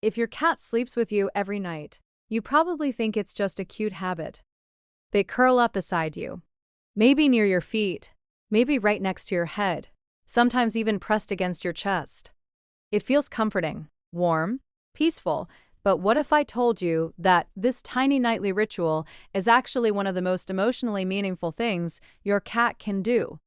If your cat sleeps with you every night, you probably think it's just a cute habit. They curl up beside you, maybe near your feet, maybe right next to your head, sometimes even pressed against your chest. It feels comforting, warm, peaceful, but what if I told you that this tiny nightly ritual is actually one of the most emotionally meaningful things your cat can do?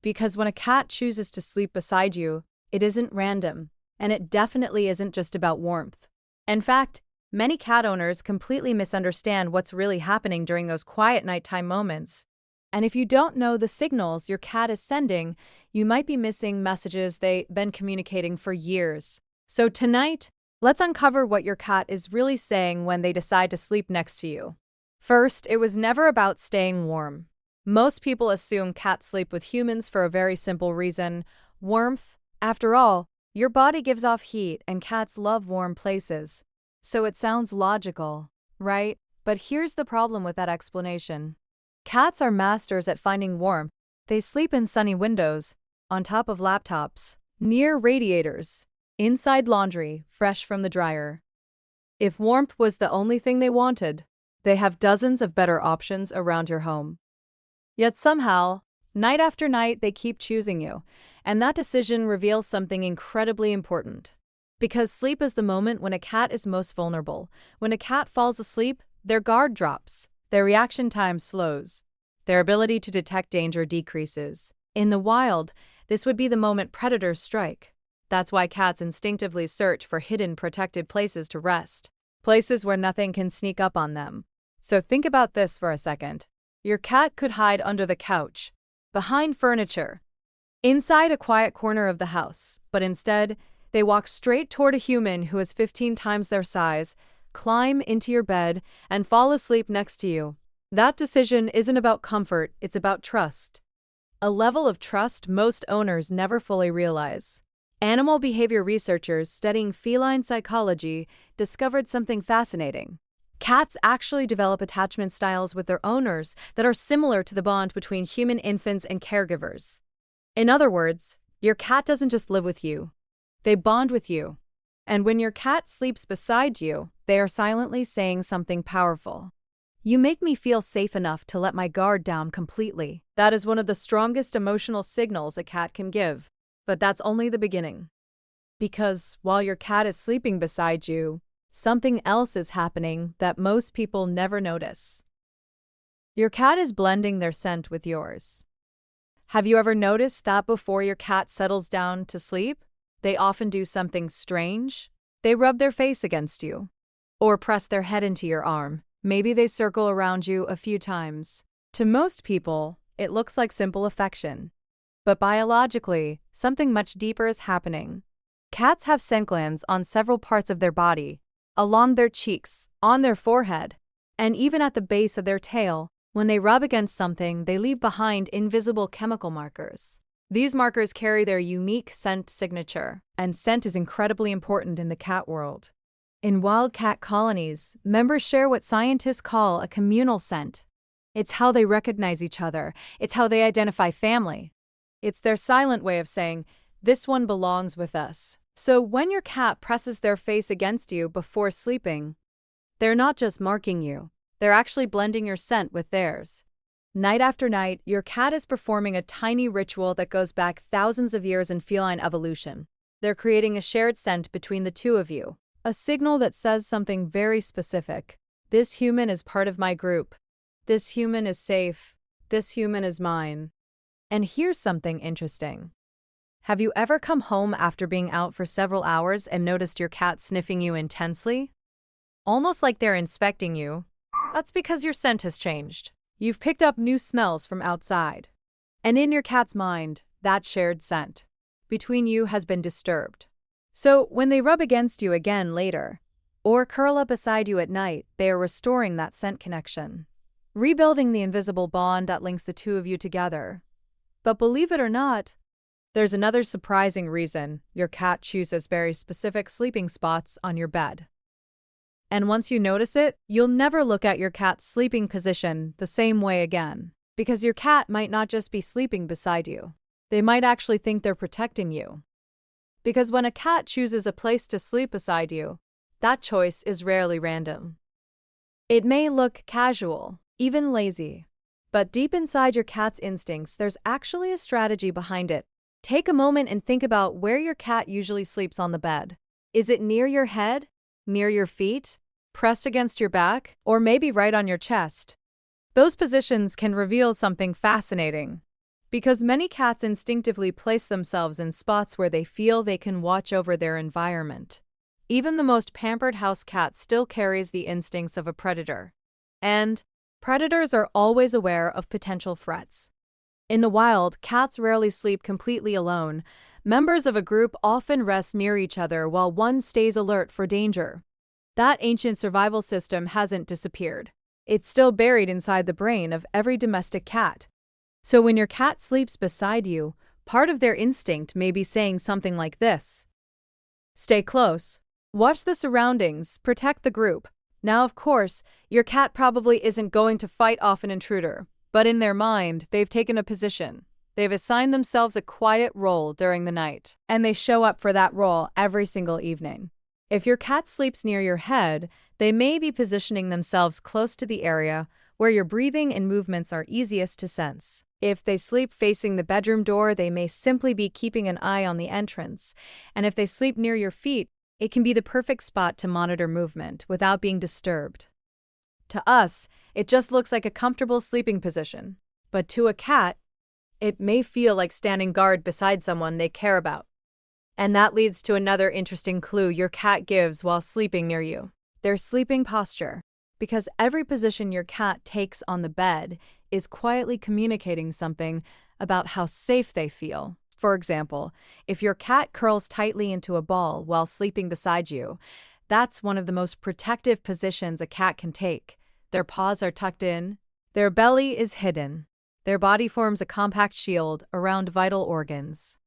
Because when a cat chooses to sleep beside you, it isn't random, and it definitely isn't just about warmth. In fact, many cat owners completely misunderstand what's really happening during those quiet nighttime moments. And if you don't know the signals your cat is sending, you might be missing messages they've been communicating for years. So tonight, let's uncover what your cat is really saying when they decide to sleep next to you. First, it was never about staying warm. Most people assume cats sleep with humans for a very simple reason: warmth. After all, your body gives off heat and cats love warm places. So it sounds logical, right? But here's the problem with that explanation. Cats are masters at finding warmth. They sleep in sunny windows, on top of laptops, near radiators, inside laundry, fresh from the dryer. If warmth was the only thing they wanted, they have dozens of better options around your home. Yet somehow, night after night, they keep choosing you, and that decision reveals something incredibly important. Because sleep is the moment when a cat is most vulnerable. When a cat falls asleep, their guard drops, their reaction time slows, their ability to detect danger decreases. In the wild, this would be the moment predators strike. That's why cats instinctively search for hidden, protected places to rest, places where nothing can sneak up on them. So think about this for a second. Your cat could hide under the couch, behind furniture, inside a quiet corner of the house, but instead, they walk straight toward a human who is 15 times their size, climb into your bed, and fall asleep next to you. That decision isn't about comfort, it's about trust. A level of trust most owners never fully realize. Animal behavior researchers studying feline psychology discovered something fascinating. Cats actually develop attachment styles with their owners that are similar to the bond between human infants and caregivers. In other words, your cat doesn't just live with you, they bond with you. And when your cat sleeps beside you, they are silently saying something powerful. You make me feel safe enough to let my guard down completely. That is one of the strongest emotional signals a cat can give. But that's only the beginning. Because while your cat is sleeping beside you, something else is happening that most people never notice. Your cat is blending their scent with yours. Have you ever noticed that before your cat settles down to sleep, they often do something strange? They rub their face against you, or press their head into your arm. Maybe they circle around you a few times. To most people, it looks like simple affection. But biologically, something much deeper is happening. Cats have scent glands on several parts of their body, along their cheeks, on their forehead, and even at the base of their tail. When they rub against something, they leave behind invisible chemical markers. These markers carry their unique scent signature, and scent is incredibly important in the cat world. In wild cat colonies, members share what scientists call a communal scent. It's how they recognize each other. It's how they identify family. It's their silent way of saying, "This one belongs with us." So when your cat presses their face against you before sleeping, they're not just marking you, they're actually blending your scent with theirs. Night after night, your cat is performing a tiny ritual that goes back thousands of years in feline evolution. They're creating a shared scent between the two of you, a signal that says something very specific. This human is part of my group. This human is safe. This human is mine. And here's something interesting. Have you ever come home after being out for several hours and noticed your cat sniffing you intensely? Almost like they're inspecting you. That's because your scent has changed. You've picked up new smells from outside. And in your cat's mind, that shared scent between you has been disturbed. So when they rub against you again later, or curl up beside you at night, they are restoring that scent connection, rebuilding the invisible bond that links the two of you together. But believe it or not, there's another surprising reason your cat chooses very specific sleeping spots on your bed. And once you notice it, you'll never look at your cat's sleeping position the same way again. Because your cat might not just be sleeping beside you. They might actually think they're protecting you. Because when a cat chooses a place to sleep beside you, That choice is rarely random. It may look casual, even lazy, but deep inside your cat's instincts, there's actually a strategy behind it. Take a moment and think about where your cat usually sleeps on the bed. Is it near your head? Near your feet? Pressed against your back? Or maybe right on your chest? Those positions can reveal something fascinating, because many cats instinctively place themselves in spots where they feel they can watch over their environment. Even the most pampered house cat still carries the instincts of a predator. And predators are always aware of potential threats. In the wild, cats rarely sleep completely alone. Members of a group often rest near each other while one stays alert for danger. That ancient survival system hasn't disappeared. It's still buried inside the brain of every domestic cat. So when your cat sleeps beside you, part of their instinct may be saying something like this: stay close. Watch the surroundings, protect the group. Now, of course, your cat probably isn't going to fight off an intruder, but in their mind, they've taken a position. They've assigned themselves a quiet role during the night, and they show up for that role every single evening. If your cat sleeps near your head, they may be positioning themselves close to the area where your breathing and movements are easiest to sense. If they sleep facing the bedroom door, they may simply be keeping an eye on the entrance. And if they sleep near your feet, it can be the perfect spot to monitor movement without being disturbed. To us, it just looks like a comfortable sleeping position. But to a cat, it may feel like standing guard beside someone they care about. And that leads to another interesting clue your cat gives while sleeping near you: their sleeping posture. Because every position your cat takes on the bed is quietly communicating something about how safe they feel. For example, if your cat curls tightly into a ball while sleeping beside you, that's one of the most protective positions a cat can take. Their paws are tucked in, their belly is hidden, their body forms a compact shield around vital organs.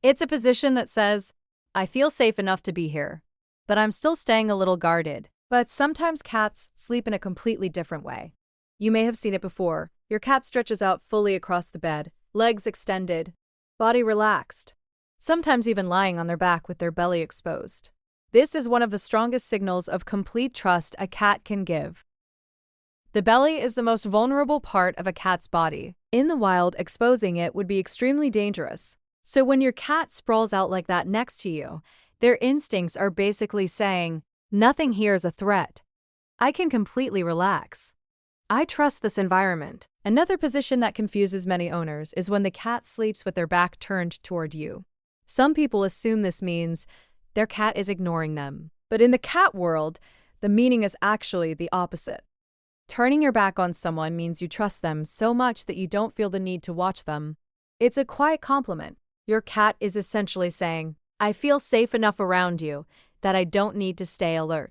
It's a position that says, I feel safe enough to be here, but I'm still staying a little guarded. But sometimes cats sleep in a completely different way. You may have seen it before. Your cat stretches out fully across the bed, legs extended, body relaxed, sometimes even lying on their back with their belly exposed. This is one of the strongest signals of complete trust a cat can give. The belly is the most vulnerable part of a cat's body. In the wild, exposing it would be extremely dangerous. So when your cat sprawls out like that next to you, their instincts are basically saying, nothing here is a threat. I can completely relax. I trust this environment. Another position that confuses many owners is when the cat sleeps with their back turned toward you. Some people assume this means their cat is ignoring them. But in the cat world, the meaning is actually the opposite. Turning your back on someone means you trust them so much that you don't feel the need to watch them. It's a quiet compliment. Your cat is essentially saying, I feel safe enough around you that I don't need to stay alert.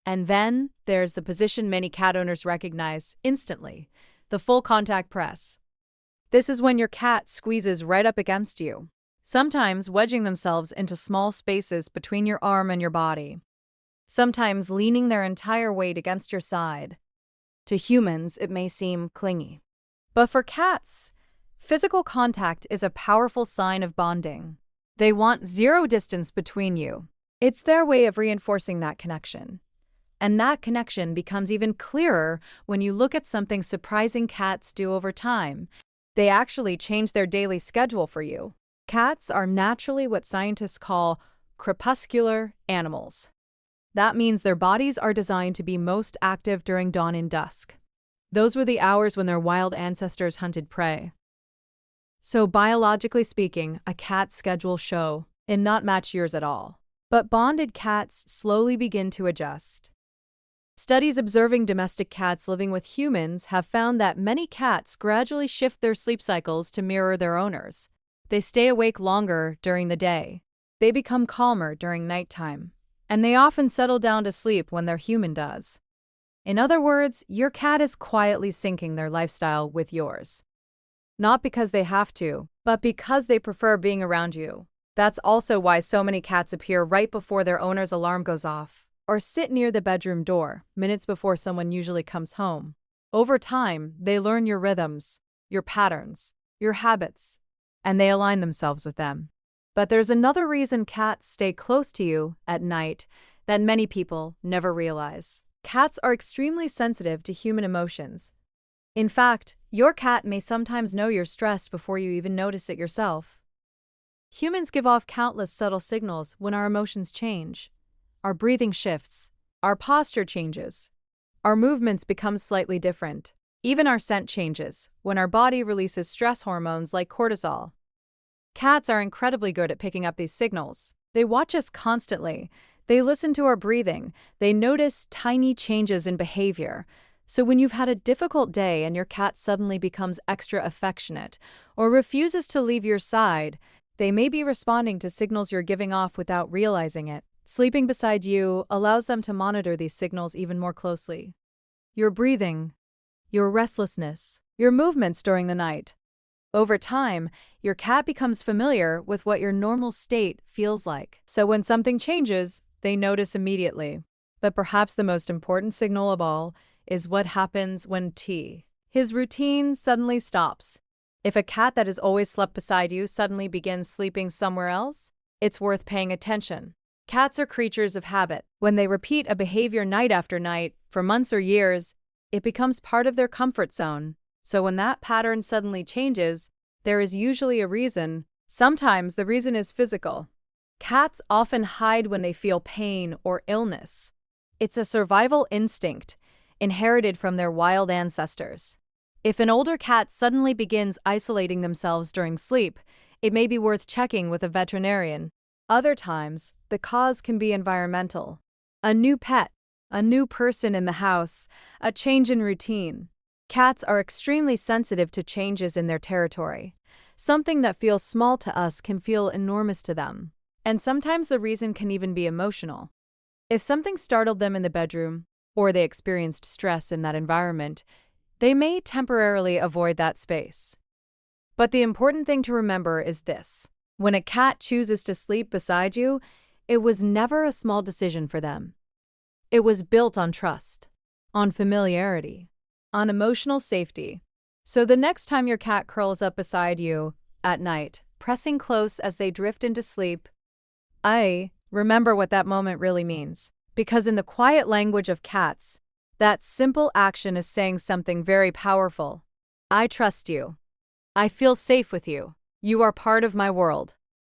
And then there's the position many cat owners recognize instantly: the full contact press. This is when your cat squeezes right up against you, sometimes wedging themselves into small spaces between your arm and your body, sometimes leaning their entire weight against your side. To humans, it may seem clingy. But for cats, physical contact is a powerful sign of bonding. They want zero distance between you. It's their way of reinforcing that connection. And that connection becomes even clearer when you look at something surprising cats do over time. They actually change their daily schedule for you. Cats are naturally what scientists call crepuscular animals. That means their bodies are designed to be most active during dawn and dusk. Those were the hours when their wild ancestors hunted prey. So biologically speaking, a cat's schedule show and not match yours at all. But bonded cats slowly begin to adjust. Studies observing domestic cats living with humans have found that many cats gradually shift their sleep cycles to mirror their owners. They stay awake longer during the day. They become calmer during nighttime. And they often settle down to sleep when their human does. In other words, your cat is quietly syncing their lifestyle with yours. Not because they have to, but because they prefer being around you. That's also why so many cats appear right before their owner's alarm goes off, or sit near the bedroom door, minutes before someone usually comes home. Over time, they learn your rhythms, your patterns, your habits, and they align themselves with them. But there's another reason cats stay close to you at night that many people never realize. Cats are extremely sensitive to human emotions. In fact, your cat may sometimes know you're stressed before you even notice it yourself. Humans give off countless subtle signals when our emotions change. Our breathing shifts, our posture changes, our movements become slightly different. Even our scent changes when our body releases stress hormones like cortisol. Cats are incredibly good at picking up these signals. They watch us constantly. They listen to our breathing. They notice tiny changes in behavior. So when you've had a difficult day and your cat suddenly becomes extra affectionate or refuses to leave your side, they may be responding to signals you're giving off without realizing it. Sleeping beside you allows them to monitor these signals even more closely. Your breathing, your restlessness, your movements during the night. Over time, your cat becomes familiar with what your normal state feels like. So when something changes, they notice immediately. But perhaps the most important signal of all is what happens when his routine suddenly stops. If a cat that has always slept beside you suddenly begins sleeping somewhere else, it's worth paying attention. Cats are creatures of habit. When they repeat a behavior night after night, for months or years, it becomes part of their comfort zone. So when that pattern suddenly changes, there is usually a reason. Sometimes the reason is physical. Cats often hide when they feel pain or illness. It's a survival instinct inherited from their wild ancestors. If an older cat suddenly begins isolating themselves during sleep, it may be worth checking with a veterinarian. Other times, the cause can be environmental. A new pet, a new person in the house, a change in routine. Cats are extremely sensitive to changes in their territory. Something that feels small to us can feel enormous to them. And sometimes the reason can even be emotional. If something startled them in the bedroom, or they experienced stress in that environment, they may temporarily avoid that space. But the important thing to remember is this: when a cat chooses to sleep beside you, it was never a small decision for them. It was built on trust, on familiarity, on emotional safety. So the next time your cat curls up beside you at night, pressing close as they drift into sleep, remember what that moment really means. Because in the quiet language of cats, that simple action is saying something very powerful. I trust you. I feel safe with you. You are part of my world.